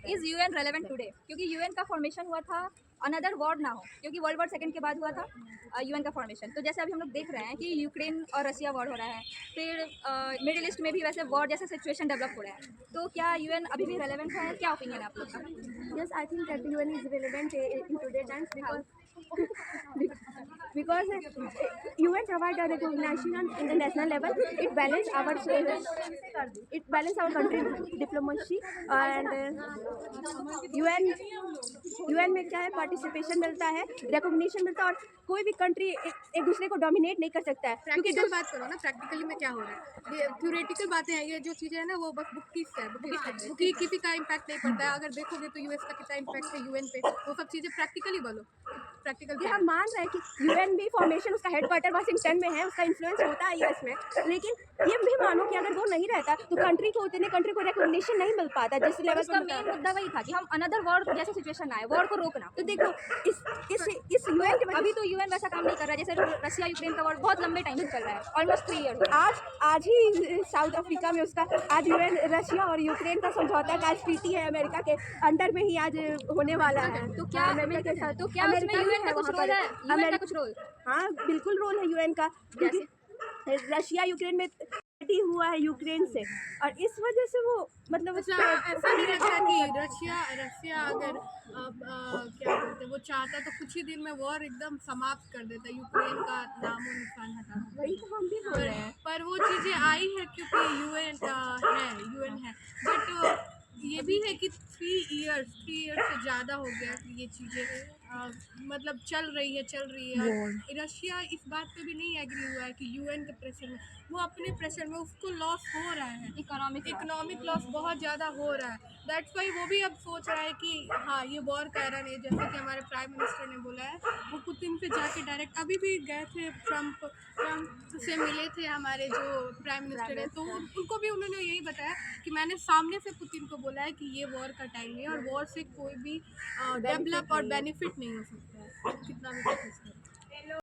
सकता है। Is UN relevant today? क्योंकि यूएन का फॉर्मेशन हुआ था अनदर वॉर ना हो, क्योंकि वर्ल्ड वॉर सेकंड के बाद हुआ था यूएन का फॉर्मेशन। तो जैसे अभी हम लोग देख रहे हैं कि यूक्रेन और रसिया वॉर हो रहा है, फिर मिडिल ईस्ट में भी वैसे वॉर जैसे सिचुएशन डेवलप हो रहा है, तो क्या यूएन अभी भी रेलेवेंट है? क्या ओपिनियन है आप लोग का? Yes, I think that UN is relevant in today's times because UN provide a recognition on international level. It balance our country diplomacy and UN में क्या है, पार्टिसिपेशन मिलता है, रिकॉग्निशन मिलता है और कोई भी कंट्री एक दूसरे को डोमिनेट नहीं कर सकता है। प्रैक्टिकल बात करो ना, प्रैक्टिकली में क्या हो रहा है, ये थ्योरेटिकल बातें हैं, ये जो चीज़ें हैं ना वो बस बुक की किसी का इम्पैक्ट नहीं पड़ता है। अगर देखोगे तो यूएस का कितना इम्पैक्ट है यूएन पे, वो सब चीज़ें प्रैक्टिकली बोलो। प्रैक्टिकल ये हम मान रहे हैं कि यूएन भी फॉर्मेशन उसका हेडक्वार्टर वाशिंगटन में है, उसका इन्फ्लुएंस होता है यूएस में, लेकिन ये भी मानो कि अगर वो नहीं रहता तो कंट्री को रिकॉग्निशन नहीं मिल पाता जिस लेवल उसका मेन मुद्दा वही था कि हम अनदर वॉर जैसे सिचुएशन आए, वॉर को रोकना। तो देखो इस यूएन के अभी तो यूएन वैसा काम नहीं कर रहा है, जैसे रसिया यूक्रेन का वॉर बहुत लंबे टाइम से चल रहा है, ऑलमोस्ट 3 ईयर। आज ही साउथ अफ्रीका में उसका आज यूएन रशिया और यूक्रेन का समझौता का आज ट्रीटी है अमेरिका के अंडर में ही आज होने वाला है। तो क्या अमेरिका के साथ तो क्या उसमें यूएन का कुछ रोल है? यूएन का कुछ रोल? हाँ बिल्कुल रोल है यूएन का, क्योंकि रशिया यूक्रेन में हुआ है यूक्रेन से और इस वजह से वो मतलब ऐसा नहीं लगता कि रशिया अगर क्या बोलते हैं वो चाहता तो कुछ ही दिन में वॉर एकदम समाप्त कर देता, यूक्रेन का नामो निशान हटा देता। वही तो हम भी बोल रहे हैं। पर वो चीज़ें आई है क्योंकि यूएन है, बट ये भी है कि 3 इयर्स से ज़्यादा हो गया कि ये चीज़ें मतलब चल रही है। रशिया इस बात पे भी नहीं एग्री हुआ है कि यूएन के प्रेशर में, वो अपने प्रेशर में, उसको लॉस हो रहा है, इकोनॉमिक लॉस बहुत ज़्यादा हो रहा है। दैट्स वाई वो भी अब सोच रहा है कि हाँ ये वॉर का एरा नहीं, जैसे कि हमारे प्राइम मिनिस्टर ने बोला है, वो पुतिन पे जाके डायरेक्ट अभी भी गए थे, ट्रम्प से मिले थे हमारे जो प्राइम मिनिस्टर है, तो उनको भी उन्होंने यही बताया कि मैंने सामने से पुतिन को बोला है कि ये वॉर का टाइम नहीं है और वॉर से कोई भी डेवलप और बेनिफिट नहीं हो सकता है, कितना भी कोशिश करें।